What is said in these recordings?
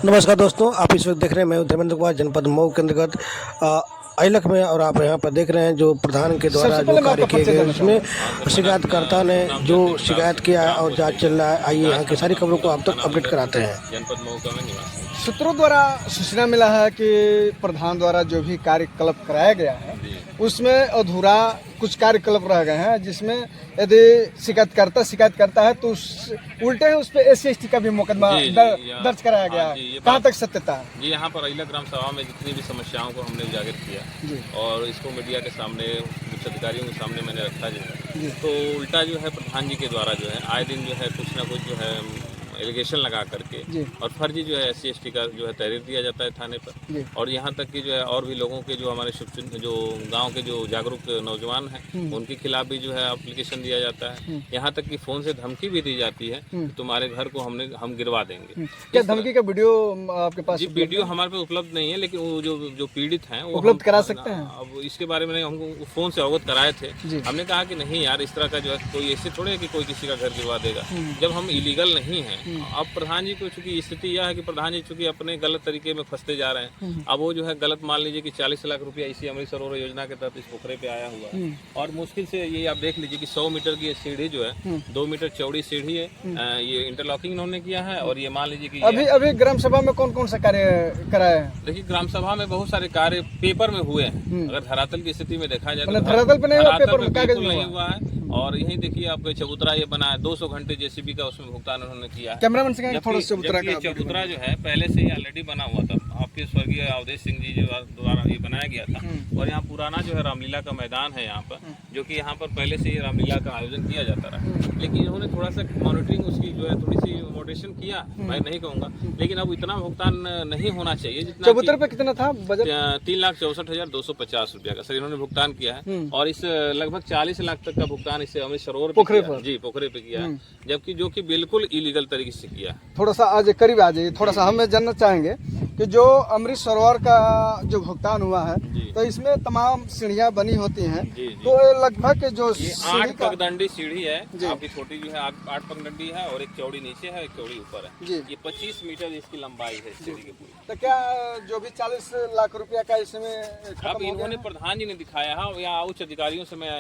नमस्कार दोस्तों, आप इस वक्त देख रहे हैं मैं धर्मेंद्र कुमार, जनपद मऊ के अंतर्गत अइलख में। और आप यहाँ पर देख रहे हैं जो प्रधान के द्वारा जो कार्य किए गए उसमें शिकायतकर्ता ने जो शिकायत किया और जांच चल रहा है। आइए यहाँ की सारी खबरों को आप तक अपडेट कराते हैं। जनपद मऊ का मैं निवासी। सूत्रों द्वारा सूचना मिला है कि प्रधान द्वारा जो भी कार्यकलाप कराया गया है उसमें अधूरा कुछ कार्यकलाप रह गए हैं, जिसमें यदि शिकायत करता है तो उल्टे उस पर SC/ST का भी मुकदमा दर्ज कराया गया है। कहाँ तक सत्यता है? जी, यहाँ पर अइलख ग्राम सभा में जितनी भी समस्याओं को हमने उजागर किया और इसको मीडिया के सामने, उच्च अधिकारियों के सामने मैंने रखा जो है, तो उल्टा जो है प्रधान जी के द्वारा जो है आए दिन जो है कुछ ना कुछ जो है एलिगेशन लगा करके और फर्जी जो है SC/ST का जो है तहरीर दिया जाता है थाने पर। और यहाँ तक कि जो है और भी लोगों के जो हमारे जो गांव के जो जागरूक नौजवान हैं उनके खिलाफ भी जो है एप्लीकेशन दिया जाता है। यहाँ तक कि फोन से धमकी भी दी जाती है कि तुम्हारे घर को हम गिरवा देंगे। क्या धमकी का वीडियो आपके पास? जी, वीडियो हमारे पास उपलब्ध नहीं है, लेकिन वो जो पीड़ित हैं वो उपलब्ध करा सकते हैं। अब इसके बारे में हमको फोन से अवगत कराए थे। हमने कहा कि नहीं यार, इस तरह का जो है कोई ऐसे थोड़े है कि कोई किसी का घर गिरवा देगा जब हम इलीगल नहीं है। अब प्रधान जी को चूंकि स्थिति यह है कि प्रधान जी चूंकि अपने गलत तरीके में फंसते जा रहे हैं। अब वो जो है गलत, मान लीजिए कि 40 लाख रुपया इसी अमृत सरोवर योजना के तहत इस पोखरे पे आया हुआ है और मुश्किल से ये आप देख लीजिए कि 100 मीटर की सीढ़ी जो है 2 मीटर चौड़ी सीढ़ी है। ये इंटरलॉकिंग इन्होंने किया है और ये मान लीजिए कि अभी ग्राम सभा में कौन कौन सा कार्य कराया है? देखिए, ग्राम सभा में बहुत सारे कार्य पेपर में हुए हैं। अगर धरातल की स्थिति में देखा जाए तो धरातल पे नहीं हुआ, पेपर में कागज में नहीं हुआ है। और यहीं देखिए आपको चबूतरा ये बना है, 200 घंटे JCB का उसमें भुगतान उन्होंने किया है। कैमरामैन से कहेंगे थोड़ा चबूतरा का। चबूतरा जो है पहले से ही ऑलरेडी बना हुआ था, आपके स्वर्गीय अवधेश सिंह जी द्वारा ये बनाया गया था। और यहाँ पुराना जो है रामलीला का मैदान है यहाँ पर, जो कि यहाँ पर पहले से ही रामलीला का आयोजन किया जाता रहा। लेकिन इन्होंने थोड़ा सा मॉनिटरिंग उसकी जो है थोड़ी सी मॉडरेशन किया, मैं नहीं कहूँगा, लेकिन अब इतना भुगतान नहीं होना चाहिए जितना। चबूतरे पे कितना था बजट? 3,64,250 रुपया का सर इन्होंने भुगतान किया है। और इस लगभग 40 लाख तक का भुगतान इसे अमृत सरोवर पोखरे पर पोखरे पे किया है, जबकि जो कि बिल्कुल इलीगल तरीके से किया है। थोड़ा सा आज करीब आ जाइए, थोड़ा सा हम जानना चाहेंगे कि जो अमृत सरोवर का जो भुगतान हुआ है तो इसमें तमाम सीढ़ियां बनी होती हैं, तो लगभग जो 8 पगडंडी सीढ़ी है, आपकी छोटी जो है 8 पगडंडी है और एक चौड़ी नीचे है, एक चौड़ी ऊपर है। ये 25 मीटर इसकी लंबाई है सीढ़ी की पूरी। तो क्या जो भी 40 लाख रुपया का इसमें अब इन्होंने प्रधान जी ने दिखाया है या उच्च अधिकारियों से मैं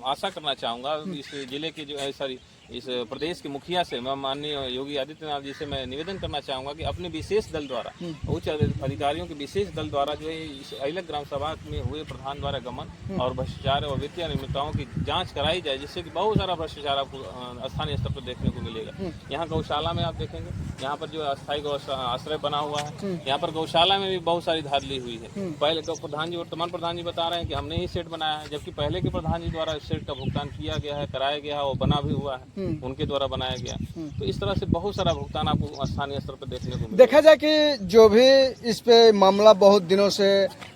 आशा करना चाहूंगा, इस जिले के जो है सॉरी इस प्रदेश के मुखिया से, मैं माननीय योगी आदित्यनाथ जी से मैं निवेदन करना चाहूँगा कि अपने विशेष दल द्वारा, उच्च अधिकारियों के विशेष दल द्वारा जो है इस अइलख ग्राम सभा में हुए प्रधान द्वारा गमन और भ्रष्टाचार और वित्तीय अनियमितताओं की जांच कराई जाए, जिससे कि बहुत सारा भ्रष्टाचार आपको स्थानीय स्तर पर देखने को मिलेगा। यहाँ गौशाला में आप देखेंगे, यहाँ पर जो अस्थायी आश्रय बना हुआ है, यहाँ पर गौशाला में भी बहुत सारी धांधली हुई है। पहले तो प्रधान जी, वर्तमान प्रधान जी बता रहे हैं कि हमने ही सेट बनाया है, जबकि पहले के प्रधान जी द्वारा इस सेट का भुगतान किया गया है, कराया गया है और बना भी हुआ है, उनके द्वारा बनाया गया। तो इस तरह से बहुत सारा भुगतान आपको स्थानीय स्तर पर देखने को मिलेगा। देखा जाए कि जो भी इस पे मामला बहुत दिनों से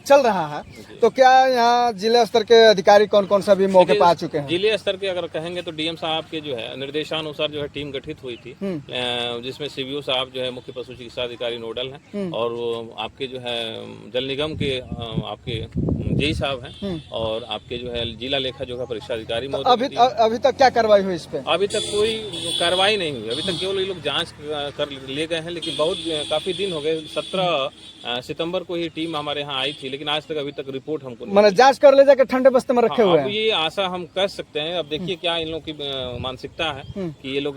चल रहा है, तो क्या यहाँ जिला स्तर के अधिकारी कौन कौन सा भी मौके पर आ चुके हैं? जिले स्तर के अगर कहेंगे तो DM साहब के जो है निर्देशानुसार जो है टीम गठित हुई थी, जिसमें CBO साहब जो है मुख्य पशु चिकित्सा अधिकारी नोडल हैं, और आपके जो है जल निगम के आपके JE साहब हैं, और आपके जो है जिला लेखा जोखा परीक्षा अधिकारी। तो अभी तक क्या कार्रवाई हुई इस पे? अभी तक कोई कार्रवाई नहीं हुई, अभी तक केवल ये लोग जांच कर ले गए हैं, लेकिन काफी दिन हो गए। 17 सितंबर को ही टीम हमारे यहाँ आई थी, लेकिन आज तक अभी तक रिपोर्ट हमको मैंने जांच कर ले जाकर ठंडे बस्ते में रखे हुए हैं। ये आशा हम कर सकते हैं। अब देखिए क्या इन लोगों की मानसिकता है कि ये लोग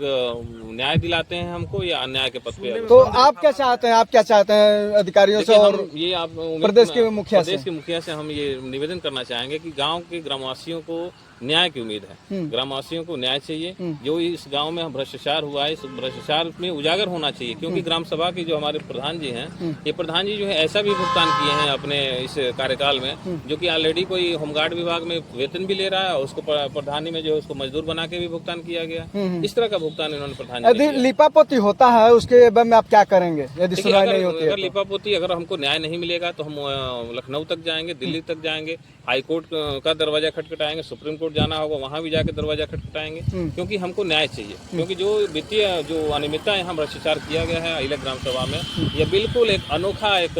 न्याय दिलाते हैं हमको या अन्याय के पथ पे। तो आप क्या चाहते हैं? आप क्या चाहते हैं अधिकारियों से और ये आप प्रदेश के मुखिया से हम ये निवेदन करना चाहेंगे कि गाँव के ग्रामवासियों को न्याय की उम्मीद है, ग्रामवासियों को न्याय चाहिए। जो इस गांव में भ्रष्टाचार हुआ है, इस भ्रष्टाचार में उजागर होना चाहिए, क्योंकि ग्राम सभा के जो हमारे प्रधान जी हैं, ये प्रधान जी जो है ऐसा भी भुगतान किए हैं अपने इस कार्यकाल में, जो कि ऑलरेडी कोई होमगार्ड विभाग में वेतन भी ले रहा है, उसको प्रधानी में जो है उसको मजदूर बना के भी भुगतान किया गया। इस तरह का भुगतान इन्होंने प्रधान जी। यदि लिपापोती होता है उसके बाद में आप क्या करेंगे यदि सुनवाई नहीं होती है? अगर लिपापोती, अगर हमको न्याय नहीं मिलेगा तो हम लखनऊ तक जाएंगे, दिल्ली तक जाएंगे, हाईकोर्ट का दरवाजा खटखटाएंगे, सुप्रीम कोर्ट जाना होगा, वहां भी जाके दरवाजा खटखटाएंगे, क्योंकि हमको न्याय चाहिए। क्योंकि जो वित्तीय जो अनियमितता यहाँ भ्रष्टाचार किया गया है अइलख ग्राम सभा में, यह बिल्कुल एक अनोखा, एक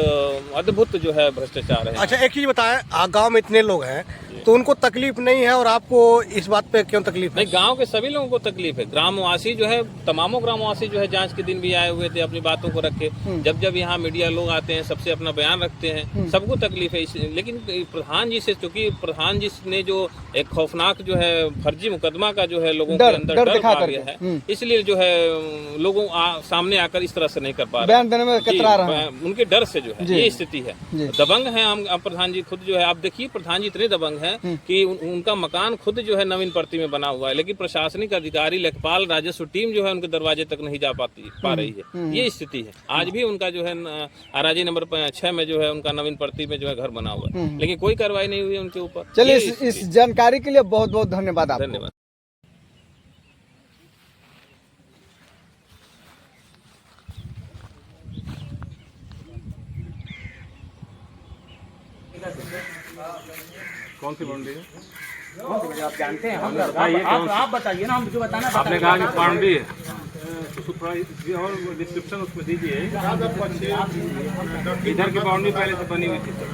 अद्भुत जो है भ्रष्टाचार है। अच्छा, एक चीज बताएं, गाँव में इतने लोग हैं, तो उनको तकलीफ नहीं है और आपको इस बात पे क्यों तकलीफ है? नहीं, गांव के सभी लोगों को तकलीफ है। ग्रामवासी जो है, तमामों ग्रामवासी जो है जांच के दिन भी आए हुए थे, अपनी बातों को रखे। जब जब यहाँ मीडिया लोग आते हैं, सबसे अपना बयान रखते हैं, सबको तकलीफ है। लेकिन प्रधान जी से, चूंकि प्रधान जी ने जो एक खौफनाक जो है फर्जी मुकदमा का जो है लोगों के अंदर डर आ गया है, इसलिए जो है लोगों सामने आकर इस तरह से नहीं कर पा रहे, बयान देने में कतरा रहे हैं। उनके डर से जो है ये स्थिति है। दबंग है हम प्रधान जी खुद जो है। आप देखिए प्रधान जी इतने दबंग हैं कि उनका मकान खुद जो है नवीन प्रति में बना हुआ है, लेकिन प्रशासनिक अधिकारी, लेखपाल, राजस्व टीम जो है उनके दरवाजे तक नहीं जा पा रही है। ये स्थिति है। आज भी उनका जो है अराजी नंबर 6 में जो है उनका नवीन प्रति में जो है घर बना हुआ है, लेकिन कोई कार्रवाई नहीं हुई उनके ऊपर। चलिए, इस जानकारी के लिए बहुत बहुत धन्यवाद आपको। धन्यवाद। कौन सी बाउंड्री है? आप जानते हैं, हम आप बताइए ना, हम जो बताना। आपने कहा कि बाउंड्री है, तो थोड़ा और डिस्क्रिप्शन उसमें दीजिए। इधर की बाउंड्री पहले से बनी हुई थी सर,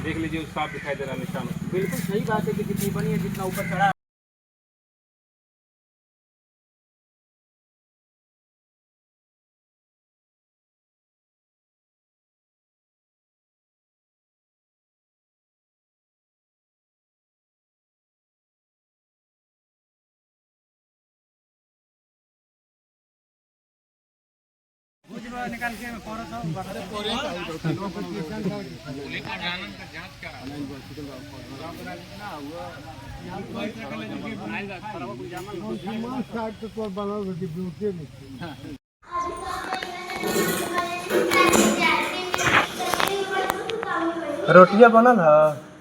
देख लीजिए, साफ दिखाई दे रहा निशान। बिल्कुल सही बात है कि जितनी बनी है, जितना ऊपर चढ़ा। निकाल के रोटियां बनल है?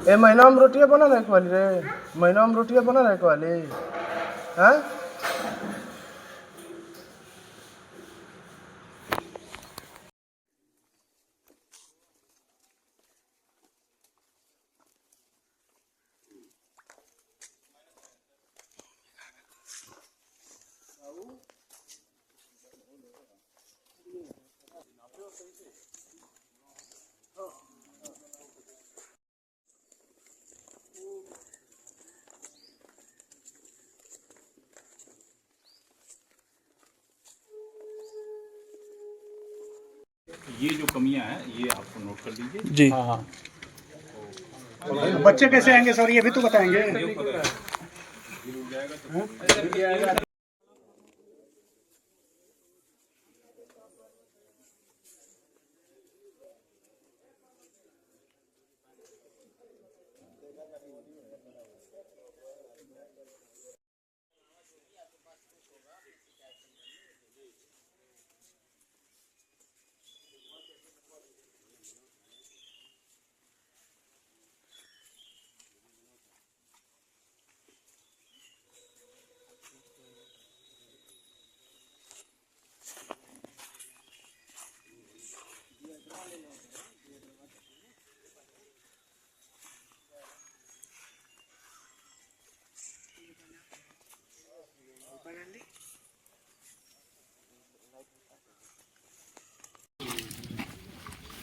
ए महीना में रोटियां बनल है एक वाली रे? महीना में रोटियां बनल है एक वाली? हैं? ये जो कमियां हैं ये आपको नोट कर लीजिए जी। बच्चे कैसे आएंगे सर, ये भी तो बताएंगे।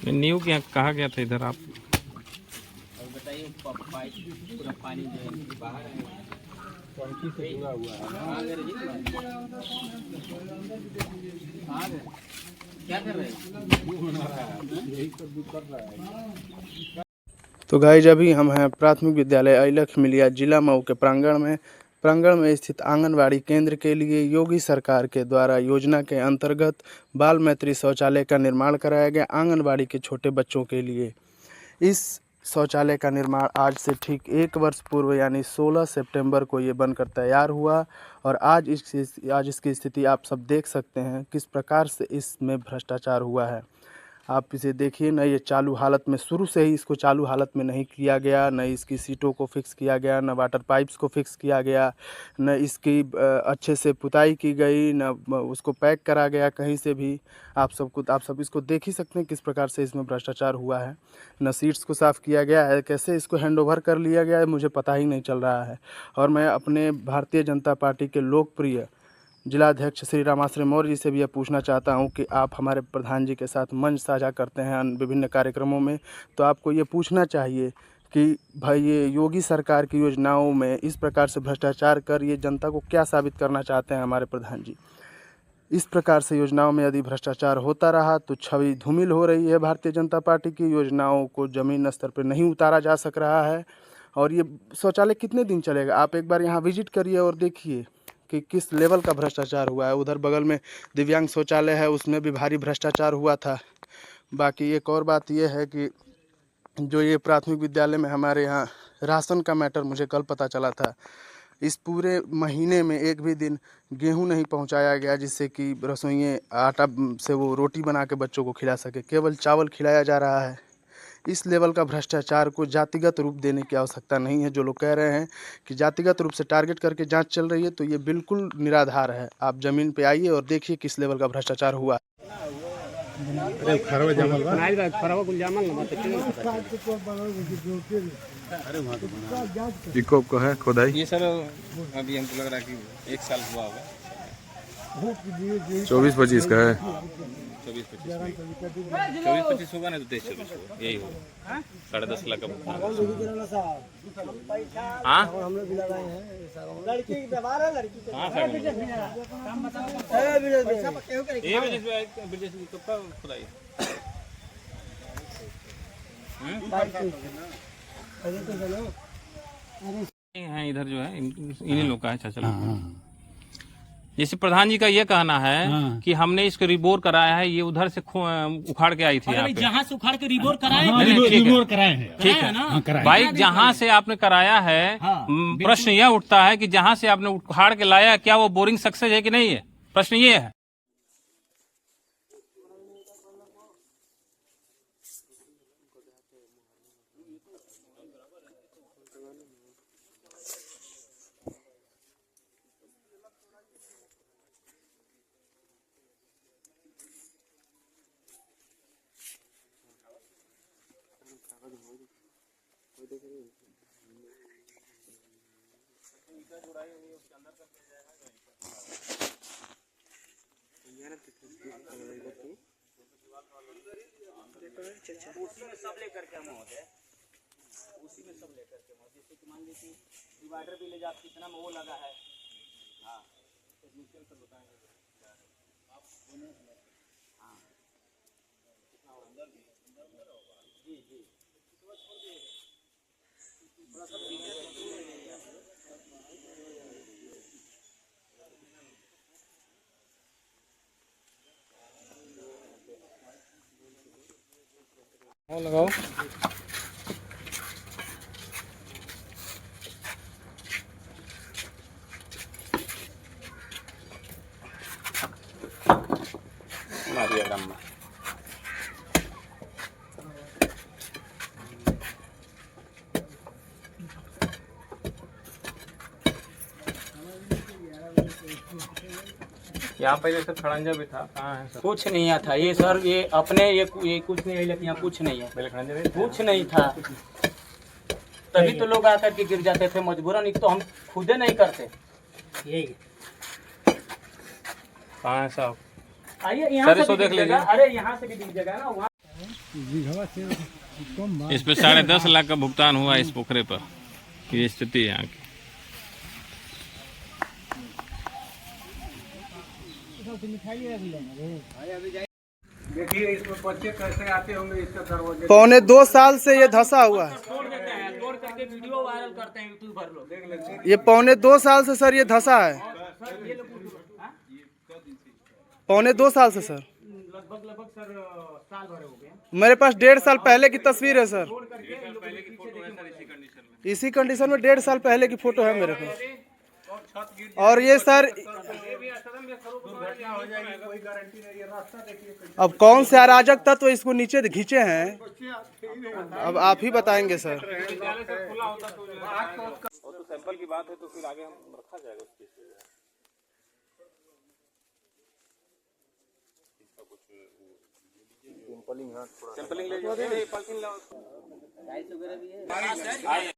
न्यू क्या कहा गया था इधर आप? बताइए, पूरा पानी जो है बाहर है, टंकी से जुड़ा हुआ है। क्या कर रहे हैं? तो गाइज अभी हम हैं प्राथमिक विद्यालय अइलख मिलिया जिला मऊ के प्रांगण में स्थित आंगनवाड़ी केंद्र के लिए योगी सरकार के द्वारा योजना के अंतर्गत बाल मैत्री शौचालय का निर्माण कराया गया आंगनवाड़ी के छोटे बच्चों के लिए। इस शौचालय का निर्माण आज से ठीक 1 वर्ष पूर्व यानी 16 सितंबर को ये बनकर तैयार हुआ और आज इसकी स्थिति आप सब देख सकते हैं किस प्रकार से इसमें भ्रष्टाचार हुआ है। आप इसे देखिए न, ये चालू हालत में, शुरू से ही इसको चालू हालत में नहीं किया गया, न इसकी सीटों को फिक्स किया गया, न वाटर पाइप्स को फिक्स किया गया, न इसकी अच्छे से पुताई की गई, न उसको पैक करा गया कहीं से भी। आप सब इसको देख ही सकते हैं किस प्रकार से इसमें भ्रष्टाचार हुआ है। न सीट्स को साफ़ किया गया है, कैसे इसको हैंडओवर कर लिया गया है मुझे पता ही नहीं चल रहा है। और मैं अपने भारतीय जनता पार्टी के लोकप्रिय जिलाध्यक्ष श्री रामाश्रय मौर्य जी से भी यह पूछना चाहता हूं कि आप हमारे प्रधान जी के साथ मंच साझा करते हैं विभिन्न कार्यक्रमों में, तो आपको ये पूछना चाहिए कि भाई ये योगी सरकार की योजनाओं में इस प्रकार से भ्रष्टाचार कर ये जनता को क्या साबित करना चाहते हैं हमारे प्रधान जी। इस प्रकार से योजनाओं में यदि भ्रष्टाचार होता रहा तो छवि धूमिल हो रही है भारतीय जनता पार्टी की। योजनाओं को ज़मीन स्तर पर नहीं उतारा जा सक रहा है। और ये शौचालय कितने दिन चलेगा? आप एक बार यहाँ विजिट करिए और देखिए कि किस लेवल का भ्रष्टाचार हुआ है। उधर बगल में दिव्यांग शौचालय है, उसमें भी भारी भ्रष्टाचार हुआ था। बाकी एक और बात यह है कि जो ये प्राथमिक विद्यालय में हमारे यहाँ राशन का मैटर मुझे कल पता चला था। इस पूरे महीने में एक भी दिन गेहूं नहीं पहुंचाया गया जिससे कि रसोइये आटा से वो रोटी बना के बच्चों को खिला सके, केवल चावल खिलाया जा रहा है। इस लेवल का भ्रष्टाचार को जातिगत रूप देने की आवश्यकता नहीं है। जो लोग कह रहे हैं कि जातिगत रूप से टारगेट करके जांच चल रही है, तो ये बिल्कुल निराधार है। आप ज़मीन पे आइए और देखिए किस लेवल का भ्रष्टाचार हुआ। इकोप का है खोदाई, ये सर अभी हमको लग रहा है कि 1 साल हुआ होगा। 24-25 का है। 24-25 होगा ना, तो 23-24 होगा, यही होगा। 10.5 लाख का भुगतान। हाँ खुदाई हैं इधर जो है इन्हीं लोग का है। अच्छा चलो। जैसे प्रधान जी का ये कहना है कि हमने इसको रिबोर कराया है, ये उधर से उखाड़ के आई थी यहाँ पे। जहाँ से उखाड़ के रिबोर कराए रिबोर कराए हैं, ठीक है भाई। जहाँ से आपने कराया है, प्रश्न यह उठता है कि जहाँ से आपने उखाड़ के लाया, क्या वो बोरिंग सक्सेस है कि नहीं है? प्रश्न ये है। उसी में सब लेकर के हम होते हैं, उसी में सब लेकर के जैसे कि मान लीजिए डिवाइडर भी ले जाते कितना में वो लगा है। हाँ टेक्नीशियन से बताएंगे। हाँ जी जी थोड़ा सा लगाओ। यहाँ पे जैसे खड़ंजा भी था, कहाँ है सर? कुछ नहीं था ये सर, ये अपने ये कुछ नहीं है, लेकिन यहाँ कुछ नहीं है, कुछ नहीं था। तभी तो लोग आकर के गिर जाते थे मजबूरन, तो हम खुदे नहीं करते। यही कहाँ है साहब? आइए यहाँ से देख लीजिए। अरे यहाँ से भी दिख जगह ना वहाँ। इस पे 10.5 लाख का भुगतान हुआ इस पोखरे पर। ये स्थिति है यहाँ की। देखिए इसमें बच्चे कैसे आते होंगे इसका दरवाजे। 1.25 साल से ये धंसा हुआ है। छोड़ देते हैं, छोड़ करके वीडियो वायरल करते हैं यूट्यूबर लोग। ये 1.25 साल से सर ये धंसा है। 1.25 साल से सर, लगभग सर साल भर हो गया। मेरे पास 1.5 साल पहले की तस्वीर है सर। इसी कंडीशन में 1.5 साल पहले की फोटो है मेरे पास। और ये सर अब कौन से अराजक तत्व इसको नीचे खींचे हैं, अब आप ही बताएंगे सर। तो सैंपल की बात है तो फिर आगे हम रखा जाएगा उस चीज सैंपलिंग ले